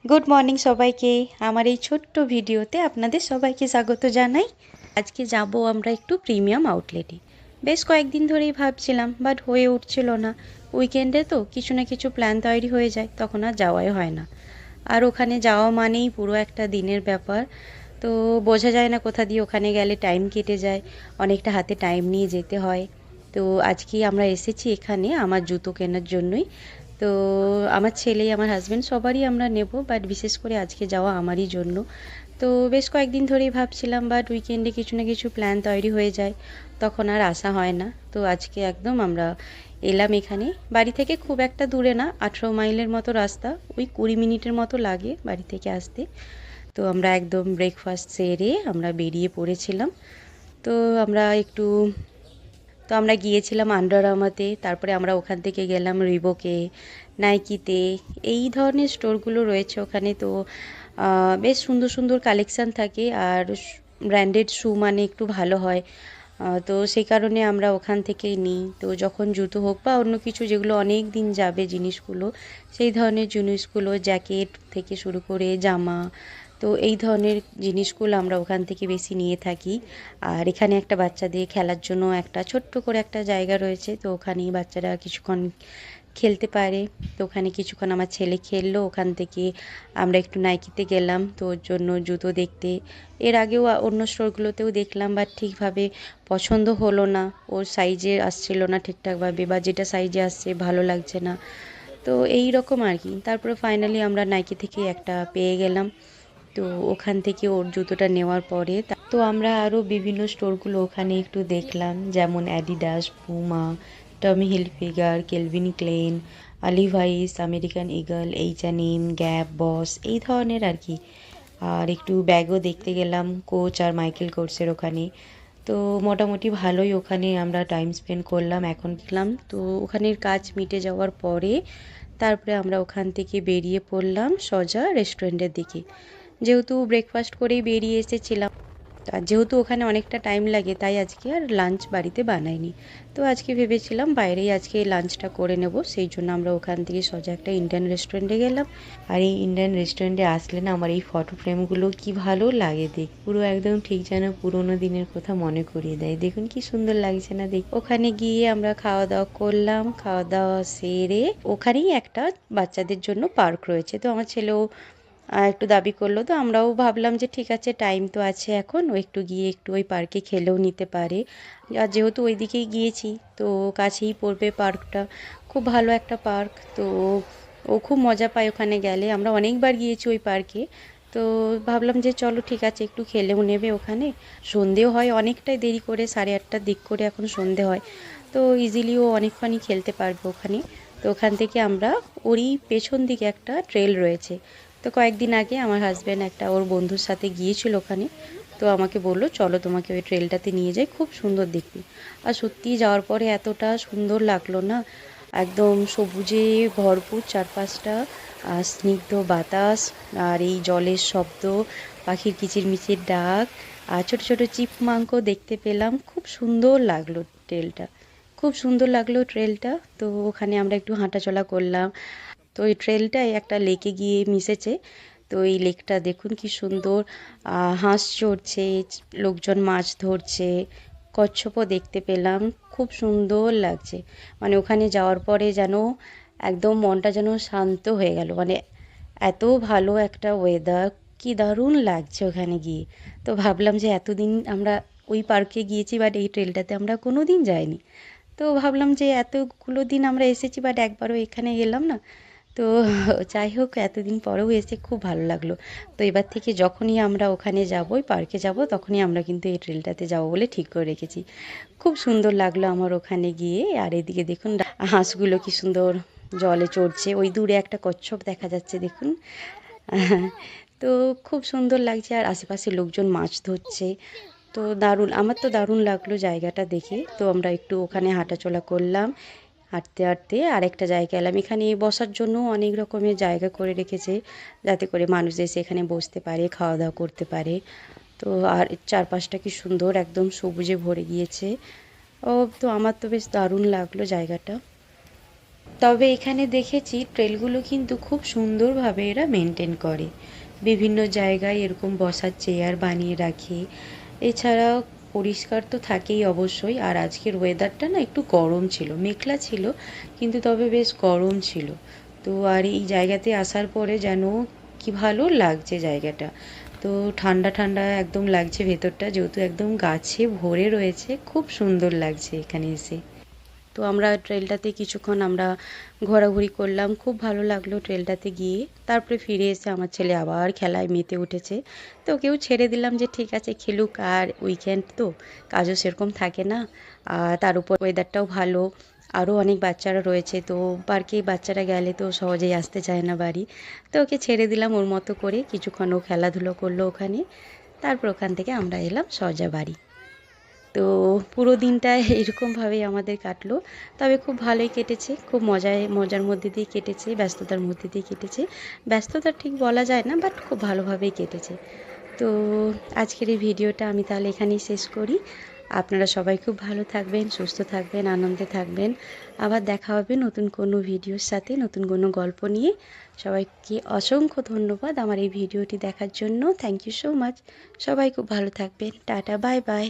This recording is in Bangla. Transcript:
গুড মর্নিং সবাইকে। আমার এই ছোট্ট ভিডিওতে আপনাদের সবাইকে স্বাগত জানাই। আজকে যাব আমরা একটু প্রিমিয়াম আউটলেটে। বেশ কয়েকদিন ধরেই ভাবছিলাম, বাট হয়ে উঠছিল না। উইকেন্ডে তো কিছু না কিছু প্ল্যান তৈরি হয়ে যায়, তখন আর যাওয়াই হয় না। আর ওখানে যাওয়া মানেই পুরো একটা দিনের ব্যাপার। তো বোঝা যায় না কোথা দিয়ে ওখানে গেলে টাইম কেটে যায়, অনেকটা হাতে টাইম নিয়ে যেতে হয়। তো আজকে আমরা এসেছি এখানে আমার জুতো কেনার জন্যই। তো আমার ছেলে, আমার হাজব্যান্ড সবারই আমরা নেব, বাট বিশেষ করে আজকে যাওয়া আমারই জন্য। তো বেশ কয়েকদিন ধরেই ভাবছিলাম, বাট উইকেন্ডে কিছু না কিছু প্ল্যান তৈরি হয়ে যায়, তখন আর আসা হয় না। তো আজকে একদম আমরা এলাম এখানে। বাড়ি থেকে খুব একটা দূরে না, 18 মাইলের মতো রাস্তা, ওই 20 মিনিটের মতো লাগে বাড়ি থেকে আসতে। তো আমরা একদম ব্রেকফাস্ট সেরে আমরা বেরিয়ে পড়েছিলাম। তো আমরা একটু তো আমরা গিয়েছিলাম আন্ডার আর্মাতে, তারপরে আমরা ওখান থেকে গেলাম রিবকে, নাইকিতে। এই ধরনের স্টোরগুলো রয়েছে ওখানে। তো বেশ সুন্দর সুন্দর কালেকশান থাকে, আর ব্র্যান্ডেড শু মানে একটু ভালো হয়। তো সেই কারণে আমরা ওখান থেকেই নিই। তো যখন জুতো হোক বা অন্য কিছু যেগুলো অনেক দিন যাবে জিনিসগুলো, সেই ধরনের জিনিসগুলো, জ্যাকেট থেকে শুরু করে জামা, তো এই ধরনের জিনিসগুলো আমরা ওখান থেকে বেশি নিয়ে থাকি। আর এখানে একটা বাচ্চাদের খেলার জন্য একটা ছোট্ট করে একটা জায়গা রয়েছে, তো ওখানেই বাচ্চারা কিছুক্ষণ খেলতে পারে। তো ওখানে কিছুক্ষণ আমার ছেলে খেললো। ওখান থেকে আমরা একটু নাইকিতে গেলাম তো ওর জন্য জুতো দেখতে। এর আগেও অন্য স্টোরগুলোতেও দেখলাম, বাট ঠিকভাবে পছন্দ হলো না, ওর সাইজে আসছিল না ঠিকঠাকভাবে, বা যেটা সাইজে আসছে ভালো লাগছে না। তো এই রকম আর কি। তারপরে ফাইনালি আমরা নাইকি থেকে একটা পেয়ে গেলাম। তো ওখান থেকে ওর জুতোটা নেওয়ার পরে তো আমরা আরও বিভিন্ন স্টোরগুলো ওখানে একটু দেখলাম, যেমন Adidas, Puma, Tommy Hilfiger, Calvin Klein, Levi's, American Eagle, H&M, Gap, Boss, এই ধরনের আর কি। আর একটু ব্যাগও দেখতে গেলাম কোচ আর মাইকেল কোর্সের ওখানে। তো মোটামুটি ভালোই ওখানে আমরা টাইম স্পেন্ড করলাম। এখন গেলাম তো ওখানের কাজ মিটে যাওয়ার পরে তারপরে আমরা ওখান থেকে বেরিয়ে পড়লাম সোজা রেস্টুরেন্টের দিকে। যেহেতু ব্রেকফাস্ট করেই বেরিয়ে এসেছিলাম, আর যেহেতু ওখানে অনেকটা টাইম লাগে, তাই আজকে আর লাঞ্চ বাড়িতে বানাইনি। তো আজকে ভেবেছিলাম বাইরেই আজকে লাঞ্চটা করে নেব, সেই জন্য আমরা ওখান থেকে সোজা একটা ইন্ডিয়ান রেস্টুরেন্টে গেলাম। আর এই ইন্ডিয়ান রেস্টুরেন্টে আসলে না আমার এই ফটো ফ্রেমগুলো কি ভালো লাগে দেখ, পুরো একদম ঠিক যেন পুরোনো দিনের কথা মনে করিয়ে দেয়। দেখুন কি সুন্দর লাগছে না দেখ। ওখানে গিয়ে আমরা খাওয়া দাওয়া করলাম, খাওয়া দাওয়া সেরে ওখানেই একটা বাচ্চাদের জন্য পার্ক রয়েছে, তো আমার ছেলেও একটু দাবি করলো। তো আমরাও ভাবলাম যে ঠিক আছে, টাইম তো আছে এখন, ও একটু গিয়ে একটু ওই পার্কে খেলেও নিতে পারে। আর যেহেতু ওই দিকেই গিয়েছি, তো কাছেই পড়বে পার্কটা, খুব ভালো একটা পার্ক। তো ও খুব মজা পায় ওখানে গেলে, আমরা অনেকবার গিয়েছি ওই পার্কে। তো ভাবলাম যে চলো ঠিক আছে, একটু খেলেও নেবে ওখানে। সন্ধেও হয় অনেকটাই দেরি করে, 8:30টার দিক করে এখন সন্ধে হয়। তো ইজিলি ও অনেকক্ষণই খেলতে পারবে ওখানে। তো ওখান থেকে আমরা, ওরই পেছন দিকে একটা ট্রেল রয়েছে। তো কয়েকদিন আগে আমার হাজব্যান্ড একটা ওর বন্ধুর সাথে গিয়েছিল ওখানে। তো আমাকে বললো চলো তোমাকে ওই ট্রেলটাতে নিয়ে যাই, খুব সুন্দর দেখবি। আর সত্যি যাওয়ার পরে এতটা সুন্দর লাগলো না, একদম সবুজে ভরপুর চারপাশটা, আর স্নিগ্ধ বাতাস, আর এই জলের শব্দ, পাখির কিচিরমিচির ডাক, আর ছোট ছোট চিপমাঙ্কও দেখতে পেলাম। খুব সুন্দর লাগলো ট্রেলটা, খুব সুন্দর লাগলো ট্রেলটা। তো ওখানে আমরা একটু হাঁটাচলা করলাম। তো এই ট্রেলটাই একটা লেকে গিয়ে মিশেছে। তো এই লেকটা দেখুন কি সুন্দর, হাঁস চড়ছে, লোকজন মাছ ধরছে, কচ্ছপও দেখতে পেলাম। খুব সুন্দর লাগছে, মানে ওখানে যাওয়ার পরে যেন একদম মনটা যেন শান্ত হয়ে গেল। মানে এত ভালো একটা ওয়েদার, কি দারুণ লাগছে ওখানে গিয়ে। তো ভাবলাম যে এতদিন আমরা ওই পার্কে গিয়েছি, বাট এই ট্রেলটাতে আমরা কোনো দিন যাইনি। তো ভাবলাম যে এতগুলো দিন আমরা এসেছি, বাট একবারও এখানে গেলাম না। তো যাই হোক, এতদিন পরেও এসে খুব ভালো লাগলো। তো এবার থেকে যখনই আমরা ওখানে যাব, ওই পার্কে যাব, তখনই আমরা কিন্তু এই ট্রেলটাতে যাব বলে ঠিক করে রেখেছি। খুব সুন্দর লাগলো আমার ওখানে গিয়ে। আর এদিকে দেখুন হাঁসগুলো কি সুন্দর জলে চড়ছে, ওই দূরে একটা কচ্ছপ দেখা যাচ্ছে দেখুন। তো খুব সুন্দর লাগছে, আর আশেপাশে লোকজন মাছ ধরছে। তো দারুণ, আমার তো দারুণ লাগলো জায়গাটা দেখে। তো আমরা একটু ওখানে হাঁটাচলা করলাম। হাঁটতে হাঁটতে আরেকটা জায়গা এলাম, এখানে বসার জন্য অনেক রকমের জায়গা করে রেখেছে, যাতে করে মানুষ এসে এখানে বসতে পারে, খাওয়া দাওয়া করতে পারে। তো আর চারপাশটা কি সুন্দর, একদম সবুজে ভরে গিয়েছে। ও, তো আমার তো বেশ দারুণ লাগলো জায়গাটা। তবে এখানে দেখেছি ট্রেলগুলো কিন্তু খুব সুন্দরভাবে এরা মেনটেন করে, বিভিন্ন জায়গায় এরকম বসার চেয়ার বানিয়ে রাখে। এছাড়াও পরিষ্কার তো থাকেই অবশ্যই। আর আজকের ওয়েদারটা না একটু গরম ছিল, মেঘলা ছিল কিন্তু তবে বেশ গরম ছিল। তো আর এই জায়গাতে আসার পরে যেন কি ভালো লাগছে জায়গাটা। তো ঠান্ডা ঠান্ডা একদম লাগছে ভেতরটা, যেহেতু একদম গাছে ভরে রয়েছে, খুব সুন্দর লাগছে এখানে এসে। তো আমরা ট্রেলটাতে কিছুক্ষণ আমরা ঘোরাঘুরি করলাম, খুব ভালো লাগলো ট্রেলটাতে গিয়ে। তারপরে ফিরে এসে আমার ছেলে আবার খেলায় মেতে উঠেছে, তো ওকেও ছেড়ে দিলাম যে ঠিক আছে খেলুক। আর উইকেন্ড তো কাজও সেরকম থাকে না, আর তার উপর ওয়েদারটাও ভালো, আরও অনেক বাচ্চারা রয়েছে। তো পার্কে বাচ্চারা গেলে তো সহজেই আসতে চায় না বাড়ি, তো ওকে ছেড়ে দিলাম ওর মতো করে। কিছুক্ষণ ও খেলাধুলো করলো ওখানে, তারপর ওখান থেকে আমরা এলাম সোজা বাড়ি। তো পুরো দিনটা এরকমভাবেই আমাদের কাটলো। তবে খুব ভালোই কেটেছে, খুব মজার মধ্যে দিয়ে কেটেছে, ব্যস্ততার মধ্যে দিয়ে কেটেছে। ব্যস্ততা ঠিক বলা যায় না, বাট খুব ভালোভাবেই কেটেছে। তো আজকের এই ভিডিওটা আমি তাহলে এখানেই শেষ করি। আপনারা সবাই খুব ভালো থাকবেন, সুস্থ থাকবেন, আনন্দে থাকবেন। আবার দেখা হবে নতুন কোনো ভিডিওর সাথে, নতুন কোনো গল্প নিয়ে। সবাইকে অসংখ্য ধন্যবাদ আমার এই ভিডিওটি দেখার জন্য। Thank you so much. সবাই খুব ভালো থাকবেন। Tata, bye by.